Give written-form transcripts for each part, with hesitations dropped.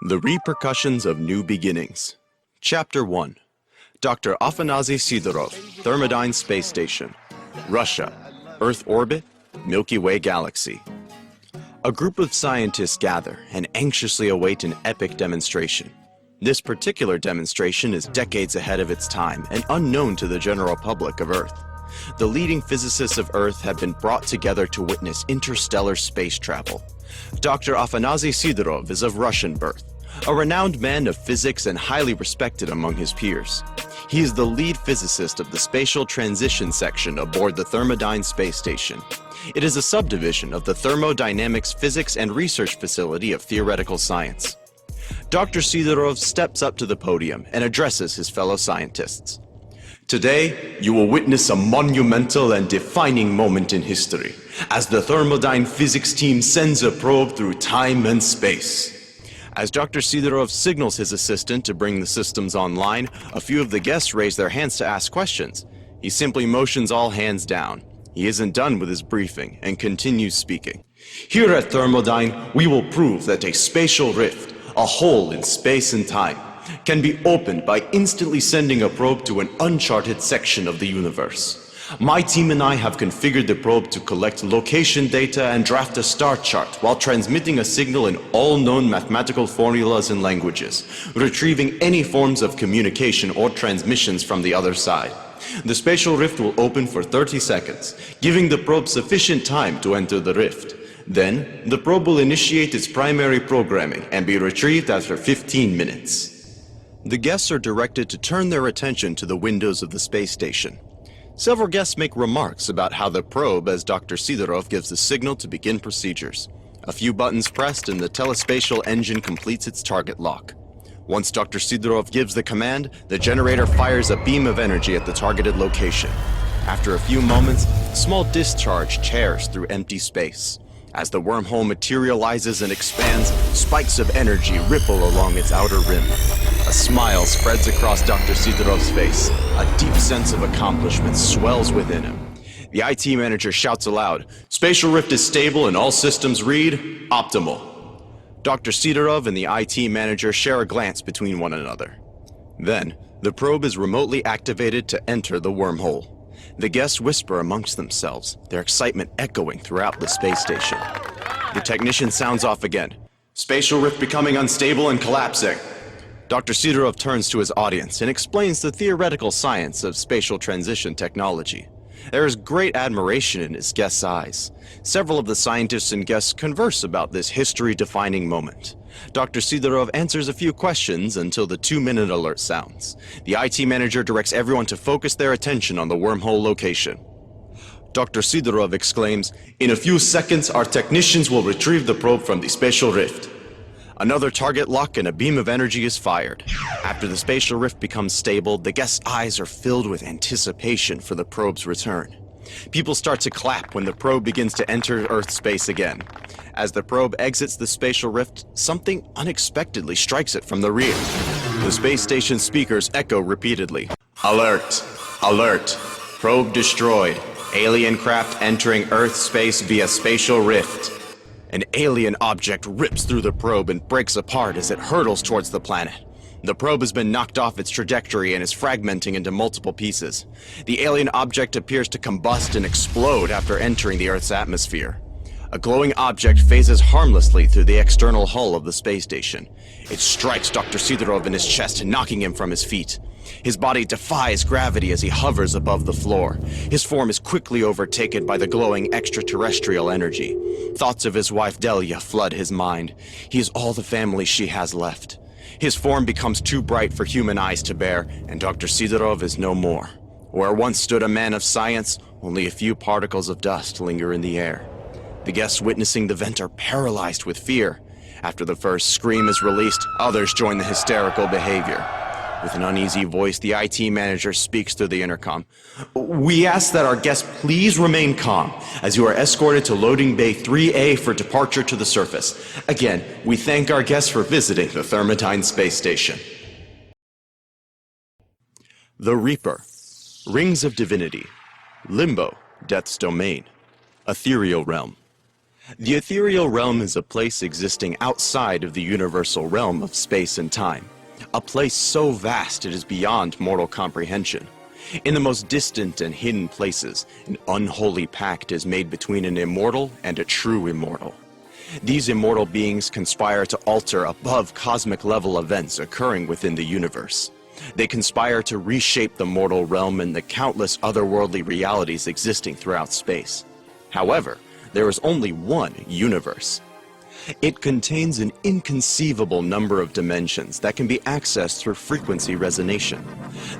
The Repercussions of New Beginnings. Chapter 1. Dr. Afanasy Sidorov, Thermodyne Space Station. Russia. Earth orbit, Milky Way galaxy. A group of scientists gather and anxiously await an epic demonstration. This particular demonstration is decades ahead of its time and unknown to the general public of Earth. The leading physicists of Earth have been brought together to witness interstellar space travel. Dr. Afanasy Sidorov is of Russian birth, a renowned man of physics and highly respected among his peers. He is the lead physicist of the Spatial Transition Section aboard the Thermodyne Space Station. It is a subdivision of the Thermodynamics Physics and Research Facility of Theoretical Science. Dr. Sidorov steps up to the podium and addresses his fellow scientists. Today, you will witness a monumental and defining moment in history, as the Thermodyne physics team sends a probe through time and space. As Dr. Sidorov signals his assistant to bring the systems online, a few of the guests raise their hands to ask questions. He simply motions all hands down. He isn't done with his briefing and continues speaking. Here at Thermodyne, we will prove that a spatial rift, a hole in space and time, can be opened by instantly sending a probe to an uncharted section of the universe. My team and I have configured the probe to collect location data and draft a star chart while transmitting a signal in all known mathematical formulas and languages, retrieving any forms of communication or transmissions from the other side. The spatial rift will open for 30 seconds, giving the probe sufficient time to enter the rift. Then, the probe will initiate its primary programming and be retrieved after 15 minutes. The guests are directed to turn their attention to the windows of the space station. Several guests make remarks about how the probe, as Dr. Sidorov gives the signal to begin procedures. A few buttons pressed and the telespatial engine completes its target lock. Once Dr. Sidorov gives the command, the generator fires a beam of energy at the targeted location. After a few moments, a small discharge tears through empty space. As the wormhole materializes and expands, spikes of energy ripple along its outer rim. A smile spreads across Dr. Sidorov's face. A deep sense of accomplishment swells within him. The IT manager shouts aloud, "Spatial rift is stable and all systems read optimal." Dr. Sidorov and the IT manager share a glance between one another. Then, the probe is remotely activated to enter the wormhole. The guests whisper amongst themselves, their excitement echoing throughout the space station. The technician sounds off again. "Spatial rift becoming unstable and collapsing." Dr. Sidorov turns to his audience and explains the theoretical science of spatial transition technology. There is great admiration in his guests' eyes. Several of the scientists and guests converse about this history-defining moment. Dr. Sidorov answers a few questions until the 2-minute alert sounds. The IT manager directs everyone to focus their attention on the wormhole location. Dr. Sidorov exclaims, "In a few seconds, our technicians will retrieve the probe from the spatial rift." Another target lock and a beam of energy is fired. After the spatial rift becomes stable, the guests' eyes are filled with anticipation for the probe's return. People start to clap when the probe begins to enter Earth space again. As the probe exits the spatial rift, something unexpectedly strikes it from the rear. The space station speakers echo repeatedly. "Alert! Alert! Probe destroyed. Alien craft entering Earth space via spatial rift." An alien object rips through the probe and breaks apart as it hurtles towards the planet. The probe has been knocked off its trajectory and is fragmenting into multiple pieces. The alien object appears to combust and explode after entering the Earth's atmosphere. A glowing object phases harmlessly through the external hull of the space station. It strikes Dr. Sidorov in his chest, knocking him from his feet. His body defies gravity as he hovers above the floor. His form is quickly overtaken by the glowing extraterrestrial energy. Thoughts of his wife Delia flood his mind. He is all the family she has left. His form becomes too bright for human eyes to bear, and Dr. Sidorov is no more. Where once stood a man of science, only a few particles of dust linger in the air. The guests witnessing the event are paralyzed with fear. After the first scream is released, others join the hysterical behavior. With an uneasy voice, the IT manager speaks through the intercom. "We ask that our guests please remain calm, as you are escorted to loading bay 3A for departure to the surface. Again, we thank our guests for visiting the Thermodyne Space Station." The Reaper. Rings of Divinity. Limbo, Death's Domain. Ethereal Realm. The ethereal realm is a place existing outside of the universal realm of space and time, a place so vast it is beyond mortal comprehension. In the most distant and hidden places, an unholy pact is made between an immortal and a true immortal. These immortal beings conspire to alter above cosmic level events occurring within the universe. They conspire to reshape the mortal realm and the countless otherworldly realities existing throughout space. However, there is only one universe. It contains an inconceivable number of dimensions that can be accessed through frequency resonation.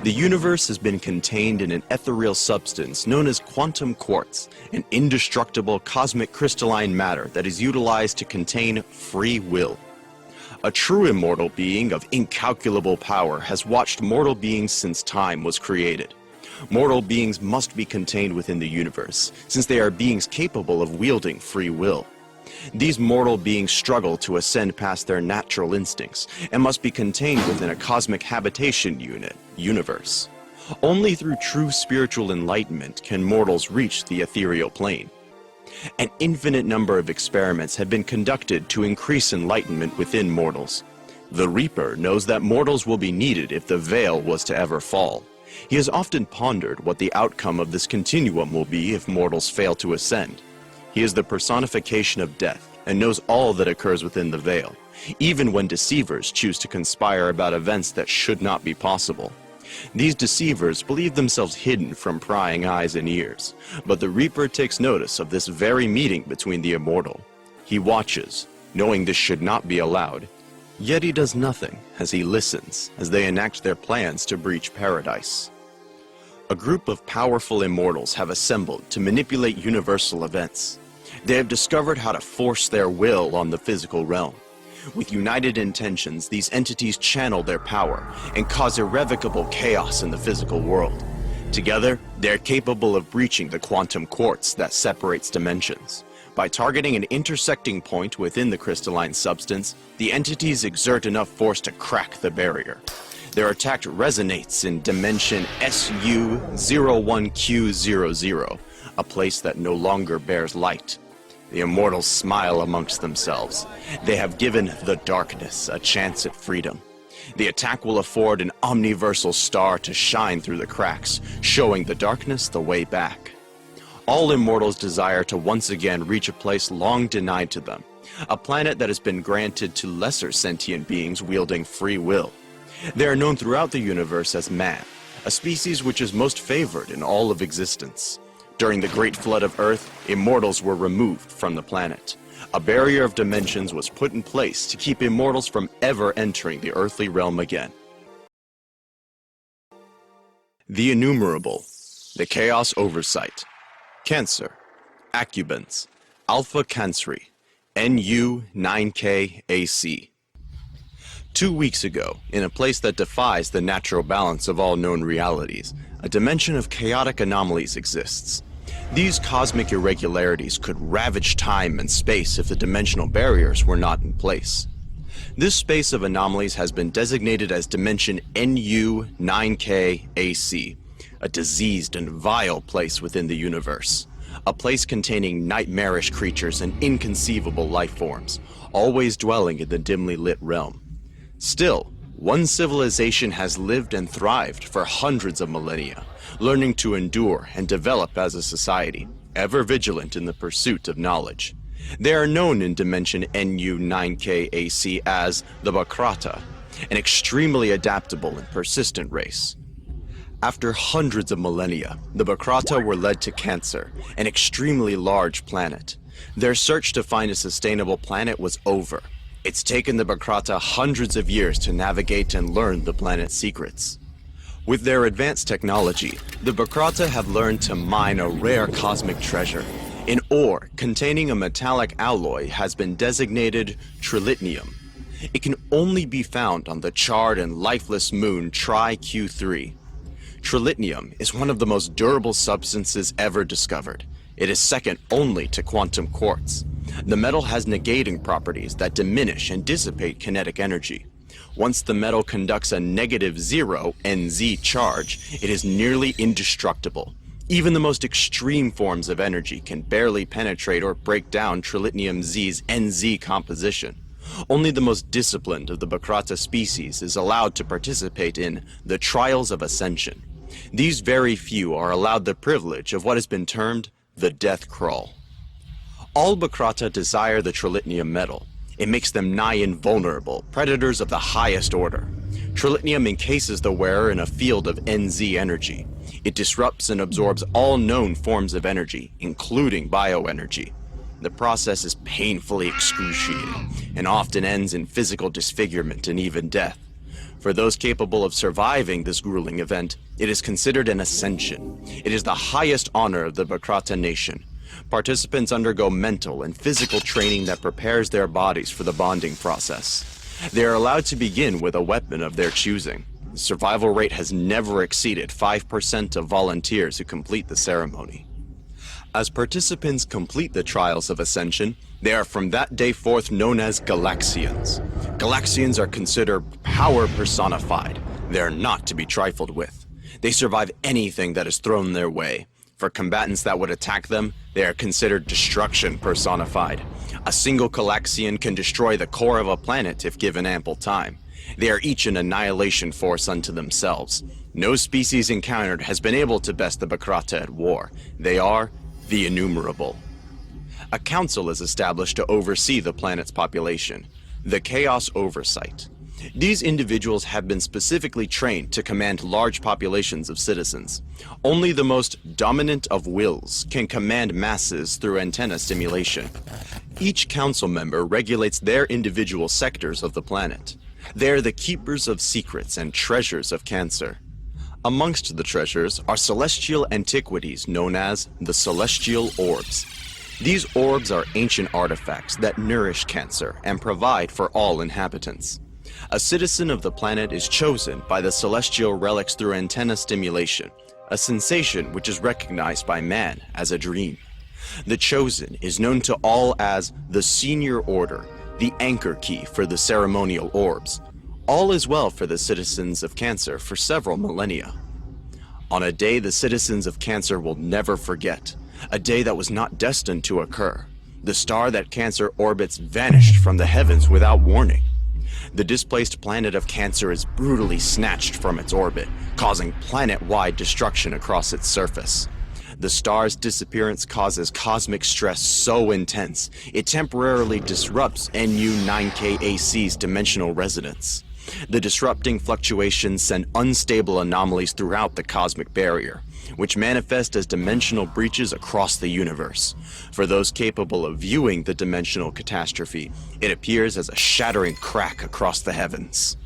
The universe has been contained in an ethereal substance known as quantum quartz, an indestructible cosmic crystalline matter that is utilized to contain free will. A true immortal being of incalculable power has watched mortal beings since time was created. Mortal beings must be contained within the universe, since they are beings capable of wielding free will. These mortal beings struggle to ascend past their natural instincts and must be contained within a cosmic habitation unit, universe. Only through true spiritual enlightenment can mortals reach the ethereal plane. An infinite number of experiments have been conducted to increase enlightenment within mortals. The Reaper knows that mortals will be needed if the veil was to ever fall. He has often pondered what the outcome of this continuum will be if mortals fail to ascend. He is the personification of death and knows all that occurs within the veil, even when deceivers choose to conspire about events that should not be possible. These deceivers believe themselves hidden from prying eyes and ears, but the Reaper takes notice of this very meeting between the immortal. He watches, knowing this should not be allowed, yet he does nothing as he listens as they enact their plans to breach paradise. A group of powerful immortals have assembled to manipulate universal events. They have discovered how to force their will on the physical realm. With united intentions, these entities channel their power and cause irrevocable chaos in the physical world. Together, they are capable of breaching the quantum quartz that separates dimensions. By targeting an intersecting point within the crystalline substance, the entities exert enough force to crack the barrier. Their attack resonates in dimension SU01Q00, a place that no longer bears light. The immortals smile amongst themselves. They have given the darkness a chance at freedom. The attack will afford an omniversal star to shine through the cracks, showing the darkness the way back. All immortals desire to once again reach a place long denied to them, a planet that has been granted to lesser sentient beings wielding free will. They are known throughout the universe as man, a species which is most favored in all of existence. During the Great Flood of Earth, immortals were removed from the planet. A barrier of dimensions was put in place to keep immortals from ever entering the earthly realm again. The Innumerable, the Chaos Oversight, Cancer, Accubans, Alpha Cancri, NU9KAC. 2 weeks ago, in a place that defies the natural balance of all known realities, a dimension of chaotic anomalies exists. These cosmic irregularities could ravage time and space if the dimensional barriers were not in place. This space of anomalies has been designated as dimension NU9KAC, a diseased and vile place within the universe. A place containing nightmarish creatures and inconceivable life forms, always dwelling in the dimly lit realm. Still, one civilization has lived and thrived for hundreds of millennia, learning to endure and develop as a society, ever vigilant in the pursuit of knowledge. They are known in dimension NU9KAC as the Bakrata, an extremely adaptable and persistent race. After hundreds of millennia, the Bakrata were led to Cancer, an extremely large planet. Their search to find a sustainable planet was over. It's taken the Bakrata hundreds of years to navigate and learn the planet's secrets. With their advanced technology, the Bakrata have learned to mine a rare cosmic treasure. An ore containing a metallic alloy has been designated trilithium. It can only be found on the charred and lifeless moon Tri-Q3. Trilithium is one of the most durable substances ever discovered. It is second only to quantum quartz. The metal has negating properties that diminish and dissipate kinetic energy. Once the metal conducts a -0 NZ charge, it is nearly indestructible. Even the most extreme forms of energy can barely penetrate or break down Trilithium Z's NZ composition. Only the most disciplined of the Bacrata species is allowed to participate in the Trials of Ascension. These very few are allowed the privilege of what has been termed the death crawl. All Bacrata desire the Trilithium metal. It makes them nigh invulnerable, predators of the highest order. Trilithium encases the wearer in a field of NZ energy. It disrupts and absorbs all known forms of energy, including bioenergy. The process is painfully excruciating and often ends in physical disfigurement and even death. For those capable of surviving this grueling event, it is considered an ascension. It is the highest honor of the Bacrata nation. Participants undergo mental and physical training that prepares their bodies for the bonding process. They are allowed to begin with a weapon of their choosing. The survival rate has never exceeded 5% of volunteers who complete the ceremony. As participants complete the Trials of Ascension, they are from that day forth known as Galaxians. Galaxians are considered power personified. They are not to be trifled with. They survive anything that is thrown their way. For combatants that would attack them, they are considered destruction personified. A single Galaxian can destroy the core of a planet if given ample time. They are each an annihilation force unto themselves. No species encountered has been able to best the Bacrata at war. They are the innumerable. A council is established to oversee the planet's population, the Chaos Oversight. These individuals have been specifically trained to command large populations of citizens. Only the most dominant of wills can command masses through antenna stimulation. Each council member regulates their individual sectors of the planet. They are the keepers of secrets and treasures of Cancer. Amongst the treasures are celestial antiquities known as the celestial orbs. These orbs are ancient artifacts that nourish Cancer and provide for all inhabitants. A citizen of the planet is chosen by the celestial relics through antenna stimulation, a sensation which is recognized by man as a dream. The chosen is known to all as the Senior Order, the anchor key for the ceremonial orbs. All is well for the citizens of Cancer for several millennia. On a day the citizens of Cancer will never forget, a day that was not destined to occur. The star that Cancer orbits vanished from the heavens without warning. The displaced planet of Cancer is brutally snatched from its orbit, causing planet-wide destruction across its surface. The star's disappearance causes cosmic stress so intense, it temporarily disrupts NU9KAC's dimensional resonance. The disrupting fluctuations send unstable anomalies throughout the cosmic barrier, which manifest as dimensional breaches across the universe. For those capable of viewing the dimensional catastrophe, it appears as a shattering crack across the heavens.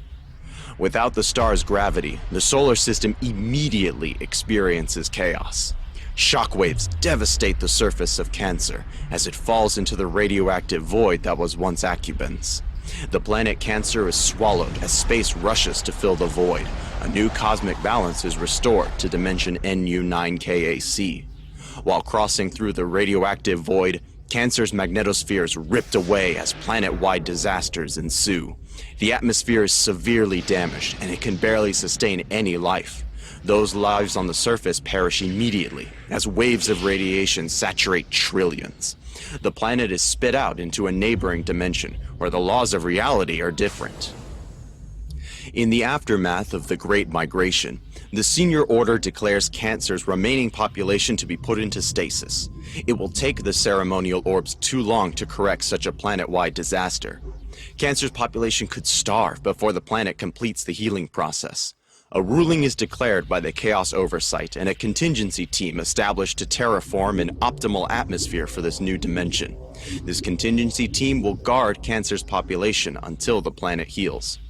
Without the star's gravity, the solar system immediately experiences chaos. Shockwaves devastate the surface of Cancer as it falls into the radioactive void that was once Acubens. The planet Cancer is swallowed as space rushes to fill the void. A new cosmic balance is restored to dimension NU9KAC. While crossing through the radioactive void, Cancer's magnetosphere is ripped away as planet-wide disasters ensue. The atmosphere is severely damaged and it can barely sustain any life. Those lives on the surface perish immediately as waves of radiation saturate trillions. The planet is spit out into a neighboring dimension where the laws of reality are different. In the aftermath of the Great Migration, the Senior Order declares Cancer's remaining population to be put into stasis. It will take the ceremonial orbs too long to correct such a planet-wide disaster. Cancer's population could starve before the planet completes the healing process. A ruling is declared by the Chaos Oversight and a contingency team established to terraform an optimal atmosphere for this new dimension. This contingency team will guard Cancer's population until the planet heals.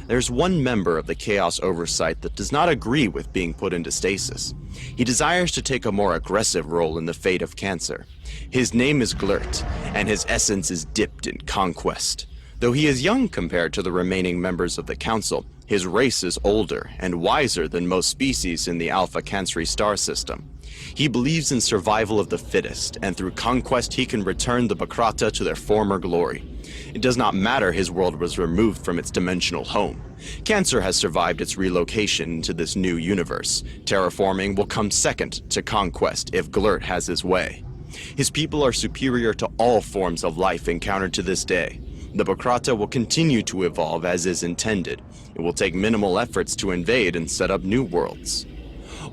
There's one member of the Chaos Oversight that does not agree with being put into stasis. He desires to take a more aggressive role in the fate of Cancer. His name is Glurt, and his essence is dipped in conquest. Though he is young compared to the remaining members of the Council, his race is older and wiser than most species in the Alpha Cancri star system. He believes in survival of the fittest, and through conquest he can return the Bacrata to their former glory. It does not matter his world was removed from its dimensional home. Cancer has survived its relocation into this new universe. Terraforming will come second to conquest if Glurt has his way. His people are superior to all forms of life encountered to this day. The Bokrata will continue to evolve as is intended. It will take minimal efforts to invade and set up new worlds.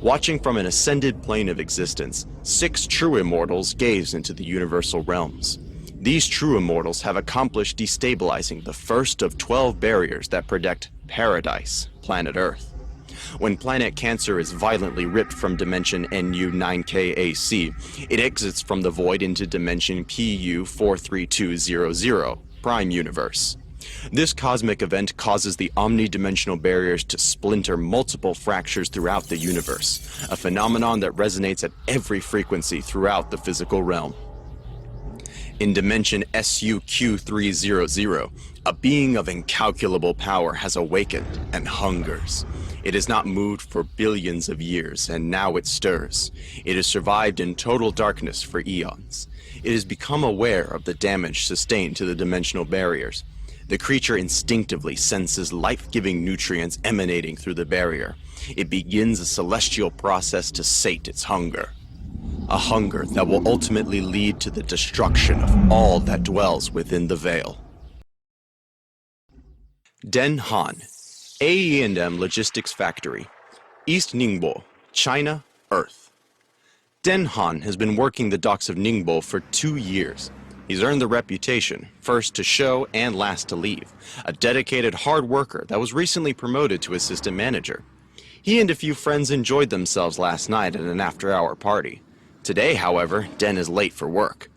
Watching from an ascended plane of existence, 6 true immortals gaze into the universal realms. These true immortals have accomplished destabilizing the first of 12 barriers that protect Paradise, planet Earth. When planet Cancer is violently ripped from dimension NU9KAC, it exits from the void into dimension PU43200, Prime Universe. This cosmic event causes the omnidimensional barriers to splinter multiple fractures throughout the universe, a phenomenon that resonates at every frequency throughout the physical realm. In dimension SUQ300, a being of incalculable power has awakened and hungers. It has not moved for billions of years, and now it stirs. It has survived in total darkness for eons. It has become aware of the damage sustained to the dimensional barriers. The creature instinctively senses life-giving nutrients emanating through the barrier. It begins a celestial process to sate its hunger. A hunger that will ultimately lead to the destruction of all that dwells within the veil. Den Han, AE&M Logistics Factory, East Ningbo, China, Earth. Den Han has been working the docks of Ningbo for 2 years. He's earned the reputation, first to show and last to leave, a dedicated hard worker that was recently promoted to assistant manager. He and a few friends enjoyed themselves last night at an after-hour party. Today, however, Den is late for work.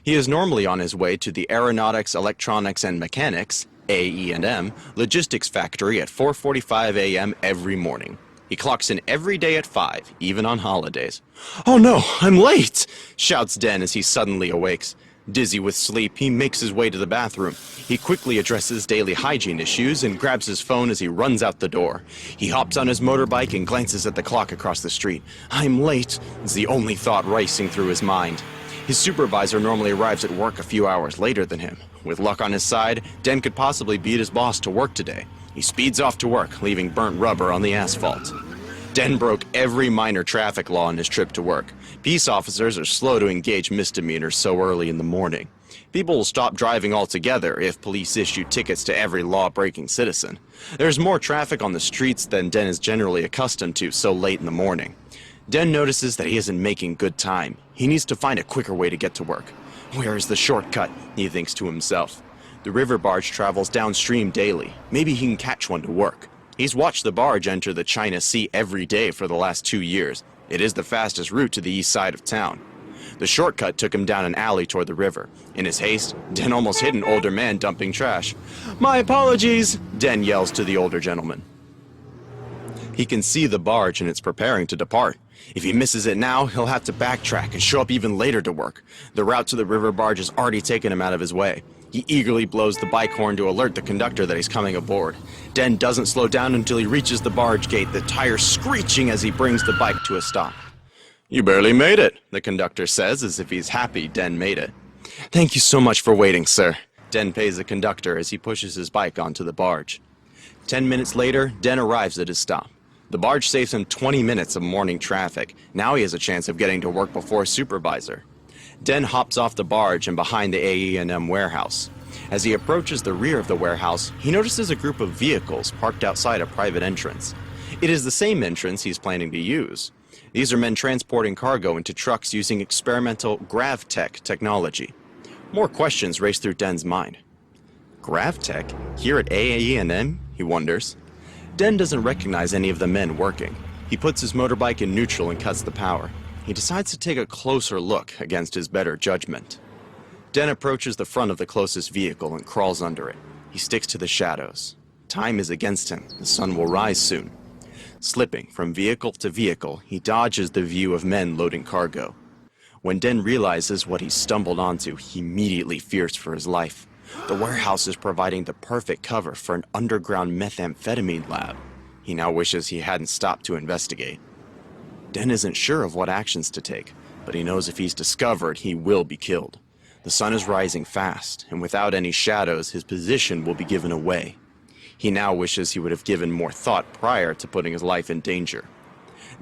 He is normally on his way to the Aeronautics, Electronics, and Mechanics, AE&M, Logistics Factory at 4:45 a.m. every morning. He clocks in every day at 5, even on holidays. "Oh no, I'm late!" shouts Den as he suddenly awakes. Dizzy with sleep, he makes his way to the bathroom. He quickly addresses daily hygiene issues and grabs his phone as he runs out the door. He hops on his motorbike and glances at the clock across the street. "I'm late," is the only thought racing through his mind. His supervisor normally arrives at work a few hours later than him. With luck on his side, Den could possibly beat his boss to work today. He speeds off to work, leaving burnt rubber on the asphalt. Den broke every minor traffic law on his trip to work. Peace officers are slow to engage misdemeanors so early in the morning. People will stop driving altogether if police issue tickets to every law-breaking citizen. There's more traffic on the streets than Den is generally accustomed to so late in the morning. Den notices that he isn't making good time. He needs to find a quicker way to get to work. Where is the shortcut? He thinks to himself. The river barge travels downstream daily. Maybe he can catch one to work. He's watched the barge enter the China Sea every day for the last 2 years. It is the fastest route to the east side of town. The shortcut took him down an alley toward the river. In his haste, Den almost hit an older man dumping trash. "My apologies," Den yells to the older gentleman. He can see the barge and it's preparing to depart. If he misses it now, he'll have to backtrack and show up even later to work. The route to the river barge has already taken him out of his way. He eagerly blows the bike horn to alert the conductor that he's coming aboard. Den doesn't slow down until he reaches the barge gate, the tires screeching as he brings the bike to a stop. "You barely made it," the conductor says, as if he's happy Den made it. "Thank you so much for waiting, sir." Den pays the conductor as he pushes his bike onto the barge. 10 minutes later, Den arrives at his stop. The barge saves him 20 minutes of morning traffic. Now he has a chance of getting to work before his supervisor. Den hops off the barge and behind the AE&M warehouse. As he approaches the rear of the warehouse, he notices a group of vehicles parked outside a private entrance. It is the same entrance he's planning to use. These are men transporting cargo into trucks using experimental GravTech technology. More questions race through Den's mind. GravTech? Here at AE&M? He wonders. Den doesn't recognize any of the men working. He puts his motorbike in neutral and cuts the power. He decides to take a closer look against his better judgment. Den approaches the front of the closest vehicle and crawls under it. He sticks to the shadows. Time is against him. The sun will rise soon. Slipping from vehicle to vehicle, he dodges the view of men loading cargo. When Den realizes what he stumbled onto, he immediately fears for his life. The warehouse is providing the perfect cover for an underground methamphetamine lab. He now wishes he hadn't stopped to investigate. Den isn't sure of what actions to take, but he knows if he's discovered, he will be killed. The sun is rising fast, and without any shadows, his position will be given away. He now wishes he would have given more thought prior to putting his life in danger.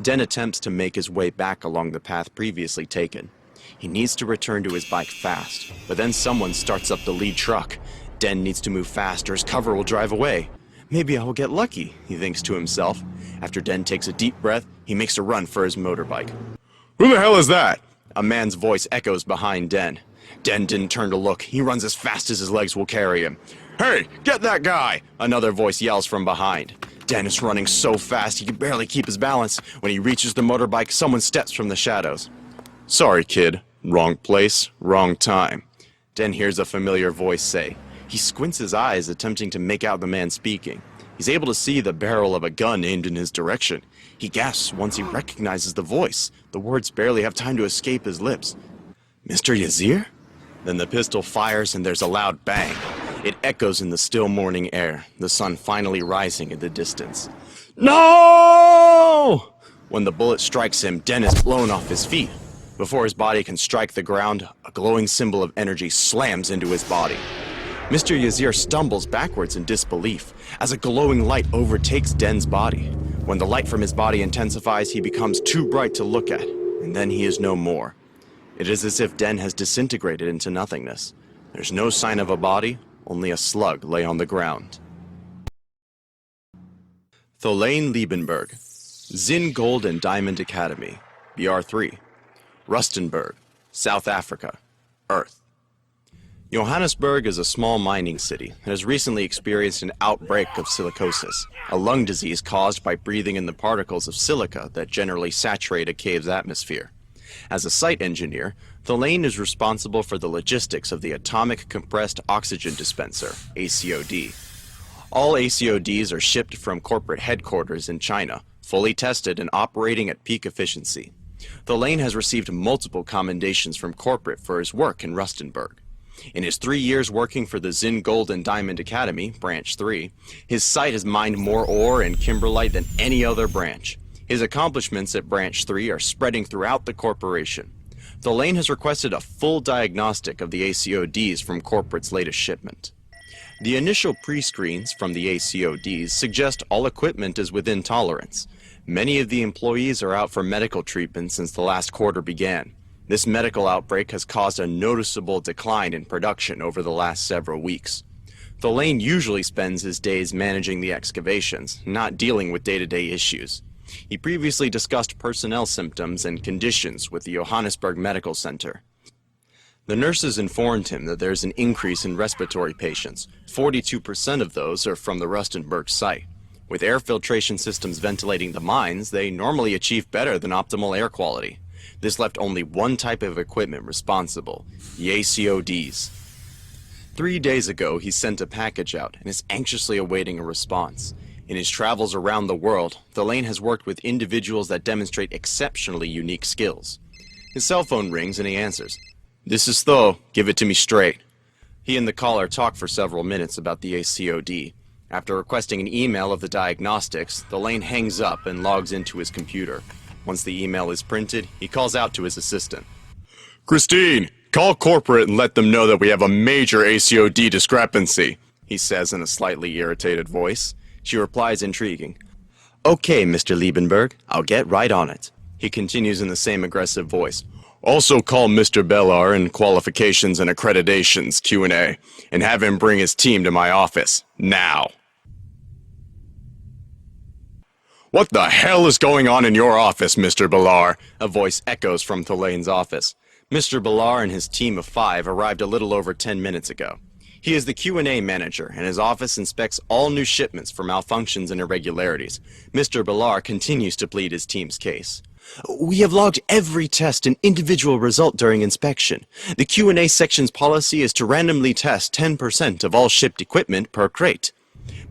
Den attempts to make his way back along the path previously taken. He needs to return to his bike fast, but then someone starts up the lead truck. Den needs to move fast or his cover will drive away. Maybe I will get lucky, he thinks to himself. After Den takes a deep breath, he makes a run for his motorbike. Who the hell is that? A man's voice echoes behind Den. Den didn't turn to look. He runs as fast as his legs will carry him. Hey, get that guy! Another voice yells from behind. Den is running so fast he can barely keep his balance. When he reaches the motorbike, someone steps from the shadows. Sorry, kid. Wrong place, wrong time. Den hears a familiar voice say. He squints his eyes, attempting to make out the man speaking. He's able to see the barrel of a gun aimed in his direction. He gasps once he recognizes the voice. The words barely have time to escape his lips. Mr. Yazir? Then the pistol fires and there's a loud bang. It echoes in the still morning air, the sun finally rising in the distance. No! When the bullet strikes him, Den is blown off his feet. Before his body can strike the ground, a glowing symbol of energy slams into his body. Mr. Yazir stumbles backwards in disbelief as a glowing light overtakes Den's body. When the light from his body intensifies, he becomes too bright to look at, and then he is no more. It is as if Den has disintegrated into nothingness. There's no sign of a body, only a slug lay on the ground. Tholain Liebenberg, Zin Gold and Diamond Academy, BR3, Rustenburg, South Africa, Earth. Johannesburg is a small mining city and has recently experienced an outbreak of silicosis, a lung disease caused by breathing in the particles of silica that generally saturate a cave's atmosphere. As a site engineer, Tholain is responsible for the logistics of the Atomic Compressed Oxygen Dispenser, ACOD. All ACODs are shipped from corporate headquarters in China, fully tested and operating at peak efficiency. Tholain has received multiple commendations from corporate for his work in Rustenburg. In his 3 years working for the Zin Gold and Diamond Academy, Branch 3, his site has mined more ore and kimberlite than any other branch. His accomplishments at Branch 3 are spreading throughout the corporation. Tholain has requested a full diagnostic of the ACODs from corporate's latest shipment. The initial pre-screens from the ACODs suggest all equipment is within tolerance. Many of the employees are out for medical treatment since the last quarter began. This medical outbreak has caused a noticeable decline in production over the last several weeks. Tholain usually spends his days managing the excavations, not dealing with day-to-day issues. He previously discussed personnel symptoms and conditions with the Johannesburg Medical Center. The nurses informed him that there's an increase in respiratory patients. 42% of those are from the Rustenburg site. With air filtration systems ventilating the mines, they normally achieve better than optimal air quality. This left only one type of equipment responsible, the ACODs. 3 days ago, he sent a package out and is anxiously awaiting a response. In his travels around the world, Tholain has worked with individuals that demonstrate exceptionally unique skills. His cell phone rings and he answers. This is Tho, give it to me straight. He and the caller talk for several minutes about the ACOD. After requesting an email of the diagnostics, Tholain hangs up and logs into his computer. Once the email is printed, he calls out to his assistant. Christine, call corporate and let them know that we have a major ACOD discrepancy, he says in a slightly irritated voice. She replies intriguing. Okay, Mr. Liebenberg, I'll get right on it. He continues in the same aggressive voice. Also call Mr. Bellar in Qualifications and Accreditations Q&A and have him bring his team to my office, now. What the hell is going on in your office, Mr. Bellar? A voice echoes from Tholain's office. Mr. Bellar and his team of 5 arrived a little over 10 minutes ago. He is the Q&A manager, and his office inspects all new shipments for malfunctions and irregularities. Mr. Bellar continues to plead his team's case. We have logged every test and individual result during inspection. The Q&A section's policy is to randomly test 10% of all shipped equipment per crate.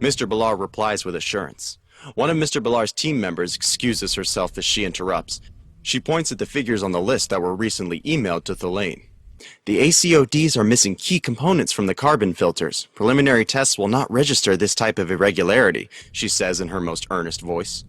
Mr. Bellar replies with assurance. One of Mr. Bellar's team members excuses herself as she interrupts. She points at the figures on the list that were recently emailed to Tholain. The ACODs are missing key components from the carbon filters. Preliminary tests will not register this type of irregularity, she says in her most earnest voice.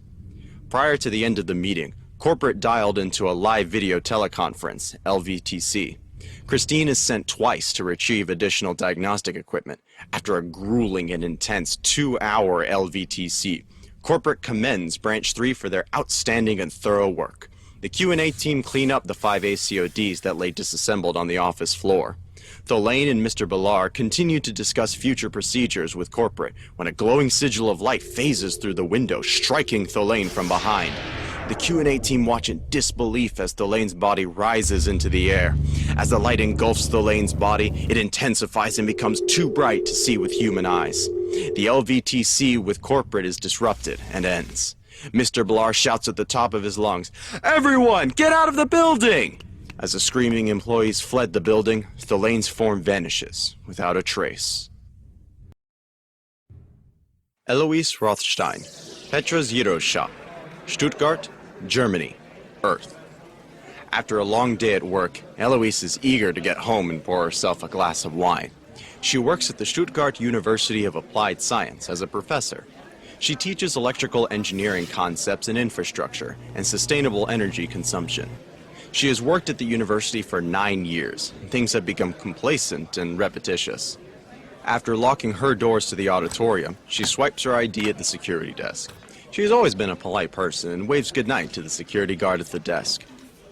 Prior to the end of the meeting, corporate dialed into a live video teleconference, LVTC. Christine is sent twice to retrieve additional diagnostic equipment. After a grueling and intense 2-hour LVTC, corporate commends Branch 3 for their outstanding and thorough work. The Q&A team clean up the 5 ACODs that lay disassembled on the office floor. Tholaine and Mr. Ballard continue to discuss future procedures with corporate when a glowing sigil of light phases through the window, striking Tholaine from behind. The Q&A team watch in disbelief as Tholaine's body rises into the air. As the light engulfs Tholaine's body, it intensifies and becomes too bright to see with human eyes. The LVTC with corporate is disrupted and ends. Mr. Ballard shouts at the top of his lungs, "Everyone, get out of the building!" As the screaming employees fled the building, Tholaine's form vanishes, without a trace. Eloise Rothstein, Petra's Gyros shop, Stuttgart, Germany, Earth. After a long day at work, Eloise is eager to get home and pour herself a glass of wine. She works at the Stuttgart University of Applied Science as a professor. She teaches electrical engineering concepts and infrastructure and sustainable energy consumption. She has worked at the university for 9 years. Things have become complacent and repetitious. After locking her doors to the auditorium, she swipes her ID at the security desk. She has always been a polite person and waves goodnight to the security guard at the desk.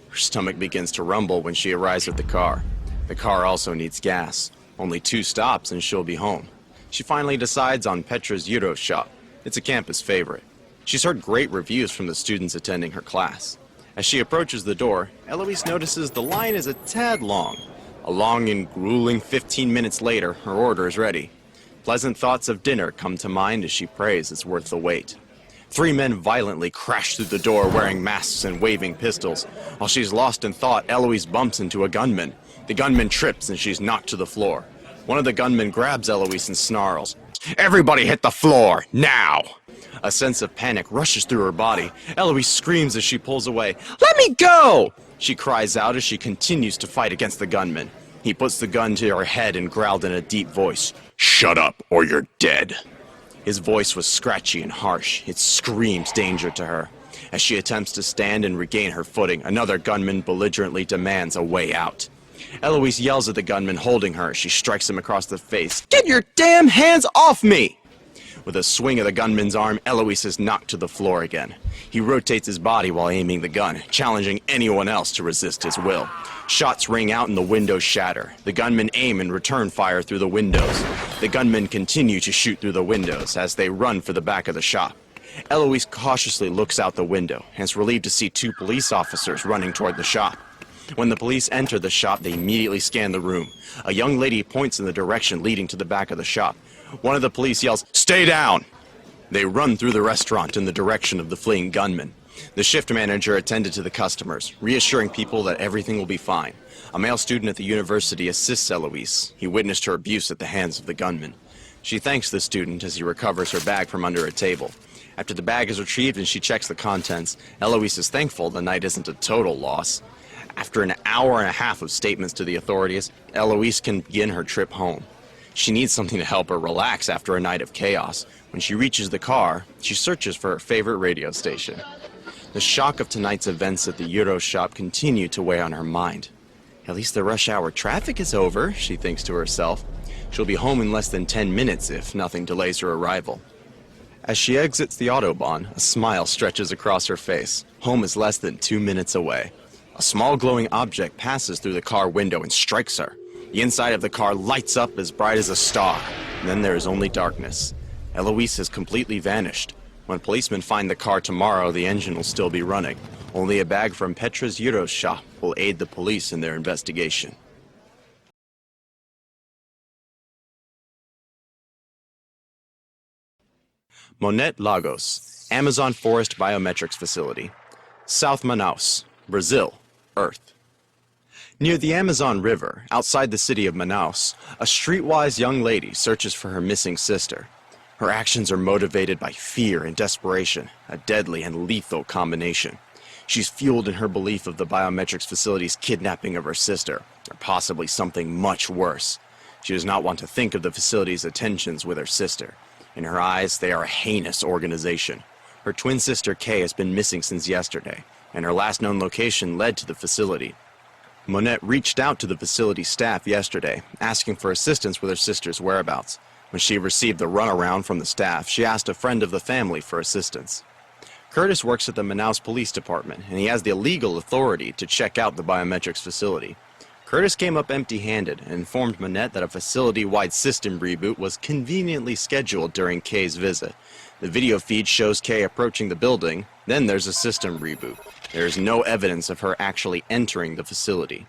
Her stomach begins to rumble when she arrives at the car. The car also needs gas. Only 2 stops and she'll be home. She finally decides on Petra's Gyros shop. It's a campus favorite. She's heard great reviews from the students attending her class. As she approaches the door, Eloise notices the line is a tad long. A long and grueling 15 minutes later, her order is ready. Pleasant thoughts of dinner come to mind as she prays it's worth the wait. 3 men violently crash through the door wearing masks and waving pistols. While she's lost in thought, Eloise bumps into a gunman. The gunman trips and she's knocked to the floor. One of the gunmen grabs Eloise and snarls, "Everybody hit the floor, now!" A sense of panic rushes through her body. Eloise screams as she pulls away. "Let me go!" She cries out as she continues to fight against the gunman. He puts the gun to her head and growled in a deep voice, "Shut up or you're dead." His voice was scratchy and harsh. It screams danger to her. As she attempts to stand and regain her footing, another gunman belligerently demands a way out. Eloise yells at the gunman holding her as she strikes him across the face. "Get your damn hands off me!" With a swing of the gunman's arm, Eloise is knocked to the floor again. He rotates his body while aiming the gun, challenging anyone else to resist his will. Shots ring out and the windows shatter. The gunmen aim and return fire through the windows. The gunmen continue to shoot through the windows as they run for the back of the shop. Eloise cautiously looks out the window and is relieved to see 2 police officers running toward the shop. When the police enter the shop, they immediately scan the room. A young lady points in the direction leading to the back of the shop. One of the police yells, "Stay down!" They run through the restaurant in the direction of the fleeing gunman. The shift manager attended to the customers, reassuring people that everything will be fine. A male student at the university assists Eloise. He witnessed her abuse at the hands of the gunman. She thanks the student as he recovers her bag from under a table. After the bag is retrieved and she checks the contents, Eloise is thankful the night isn't a total loss. After an hour and a half of statements to the authorities, Eloise can begin her trip home. She needs something to help her relax after a night of chaos. When she reaches the car, she searches for her favorite radio station. The shock of tonight's events at the Gyros shop continue to weigh on her mind. At least the rush hour traffic is over, she thinks to herself. She'll be home in less than 10 minutes if nothing delays her arrival. As she exits the Autobahn, a smile stretches across her face. Home is less than 2 minutes away. A small glowing object passes through the car window and strikes her. The inside of the car lights up as bright as a star, and then there is only darkness. Eloise has completely vanished. When policemen find the car tomorrow, the engine will still be running. Only a bag from Petra's Gyros shop will aid the police in their investigation. Monet Lagos, Amazon Forest Biometrics Facility, South Manaus, Brazil, Earth. Near the Amazon River, outside the city of Manaus, a streetwise young lady searches for her missing sister. Her actions are motivated by fear and desperation, a deadly and lethal combination. She's fueled in her belief of the biometrics facility's kidnapping of her sister, or possibly something much worse. She does not want to think of the facility's attentions with her sister. In her eyes, they are a heinous organization. Her twin sister Kay has been missing since yesterday, and her last known location led to the facility. Monette reached out to the facility staff yesterday, asking for assistance with her sister's whereabouts. When she received the runaround from the staff, she asked a friend of the family for assistance. Curtis works at the Manaus Police Department, and he has the legal authority to check out the biometrics facility. Curtis came up empty-handed and informed Monette that a facility-wide system reboot was conveniently scheduled during Kay's visit. The video feed shows Kay approaching the building, then there's a system reboot. There is no evidence of her actually entering the facility.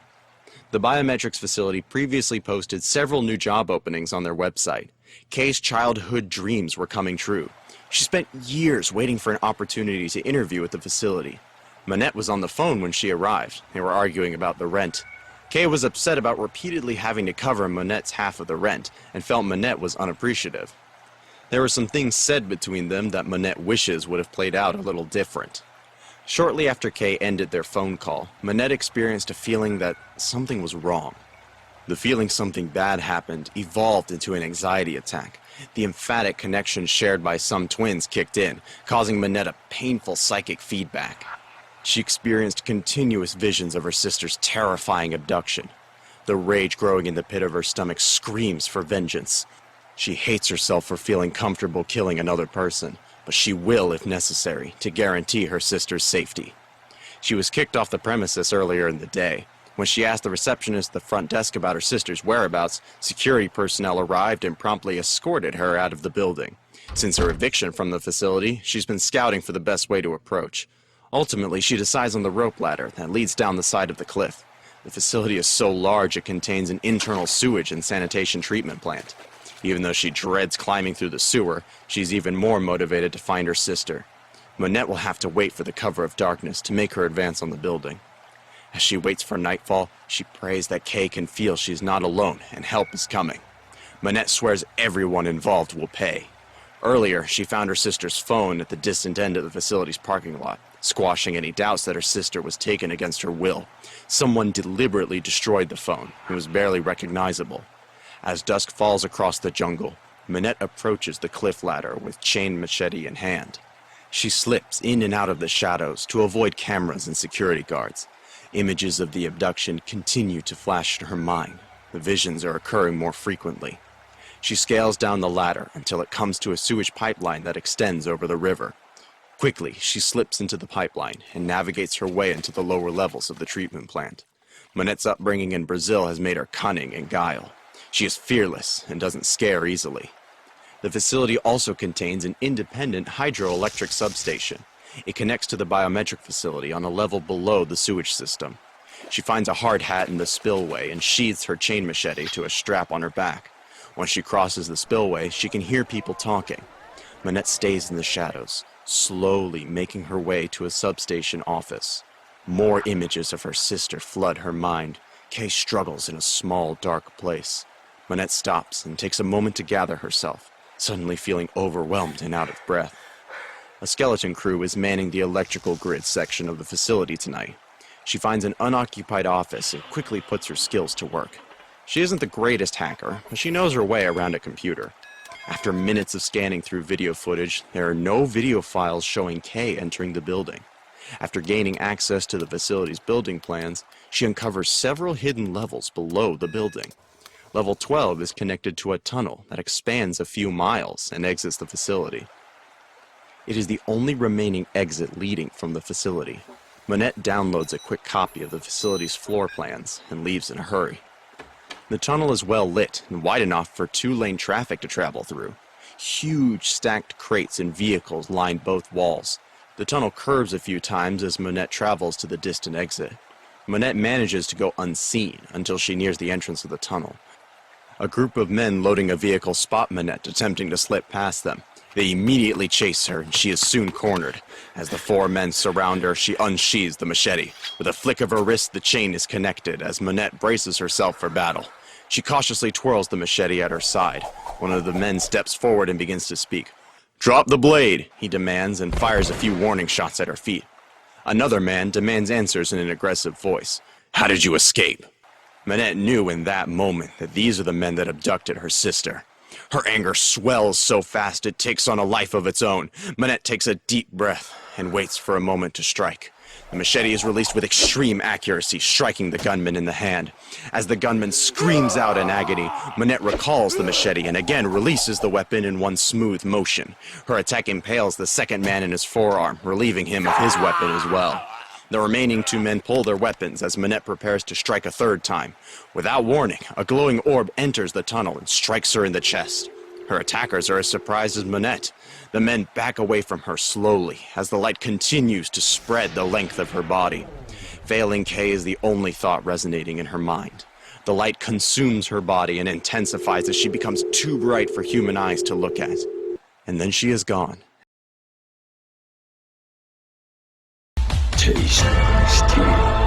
The biometrics facility previously posted several new job openings on their website. Kay's childhood dreams were coming true. She spent years waiting for an opportunity to interview at the facility. Monette was on the phone when she arrived. They were arguing about the rent. Kay was upset about repeatedly having to cover Monette's half of the rent and felt Monette was unappreciative. There were some things said between them that Monette wishes would have played out a little different. Shortly after Kay ended their phone call, Monette experienced a feeling that something was wrong. The feeling something bad happened evolved into an anxiety attack. The emphatic connection shared by some twins kicked in, causing Monette a painful psychic feedback. She experienced continuous visions of her sister's terrifying abduction. The rage growing in the pit of her stomach screams for vengeance. She hates herself for feeling comfortable killing another person, but she will if necessary to guarantee her sister's safety. She was kicked off the premises earlier in the day. When she asked the receptionist at the front desk about her sister's whereabouts, security personnel arrived and promptly escorted her out of the building. Since her eviction from the facility, she's been scouting for the best way to approach. Ultimately, she decides on the rope ladder that leads down the side of the cliff. The facility is so large it contains an internal sewage and sanitation treatment plant. Even though she dreads climbing through the sewer, she's even more motivated to find her sister. Monette will have to wait for the cover of darkness to make her advance on the building. As she waits for nightfall, she prays that Kay can feel she's not alone and help is coming. Monette swears everyone involved will pay. Earlier, she found her sister's phone at the distant end of the facility's parking lot, squashing any doubts that her sister was taken against her will. Someone deliberately destroyed the phone. It was barely recognizable. As dusk falls across the jungle, Monette approaches the cliff ladder with chain machete in hand. She slips in and out of the shadows to avoid cameras and security guards. Images of the abduction continue to flash in her mind. The visions are occurring more frequently. She scales down the ladder until it comes to a sewage pipeline that extends over the river. Quickly, she slips into the pipeline and navigates her way into the lower levels of the treatment plant. Monette's upbringing in Brazil has made her cunning and guile. She is fearless and doesn't scare easily. The facility also contains an independent hydroelectric substation. It connects to the biometric facility on a level below the sewage system. She finds a hard hat in the spillway and sheathes her chain machete to a strap on her back. Once she crosses the spillway, she can hear people talking. Monette stays in the shadows, slowly making her way to a substation office. More images of her sister flood her mind. Kay struggles in a small, dark place. Monette stops and takes a moment to gather herself, suddenly feeling overwhelmed and out of breath. A skeleton crew is manning the electrical grid section of the facility tonight. She finds an unoccupied office and quickly puts her skills to work. She isn't the greatest hacker, but she knows her way around a computer. After minutes of scanning through video footage, there are no video files showing Kay entering the building. After gaining access to the facility's building plans, she uncovers several hidden levels below the building. Level 12 is connected to a tunnel that expands a few miles and exits the facility. It is the only remaining exit leading from the facility. Monette downloads a quick copy of the facility's floor plans and leaves in a hurry. The tunnel is well lit and wide enough for two-lane traffic to travel through. Huge stacked crates and vehicles line both walls. The tunnel curves a few times as Monette travels to the distant exit. Monette manages to go unseen until she nears the entrance of the tunnel. A group of men loading a vehicle spot Monette attempting to slip past them. They immediately chase her, and she is soon cornered. As the four men surround her, she unsheathes the machete. With a flick of her wrist, the chain is connected as Monette braces herself for battle. She cautiously twirls the machete at her side. One of the men steps forward and begins to speak. "Drop the blade," he demands, and fires a few warning shots at her feet. Another man demands answers in an aggressive voice. "How did you escape?" Monette knew in that moment that these are the men that abducted her sister. Her anger swells so fast it takes on a life of its own. Monette takes a deep breath. and waits for a moment to strike. The machete is released with extreme accuracy, striking the gunman in the hand. As the gunman screams out in agony, Manette recalls the machete and again releases the weapon in one smooth motion. Her attack impales the second man in his forearm, relieving him of his weapon as well. The remaining two men pull their weapons as Manette prepares to strike a third time. Without warning, a glowing orb enters the tunnel and strikes her in the chest. Her attackers are as surprised as Manette. The men back away from her slowly as the light continues to spread the length of her body. Failing Kay is the only thought resonating in her mind. The light consumes her body and intensifies as she becomes too bright for human eyes to look at. And then she is gone. Taste my steel.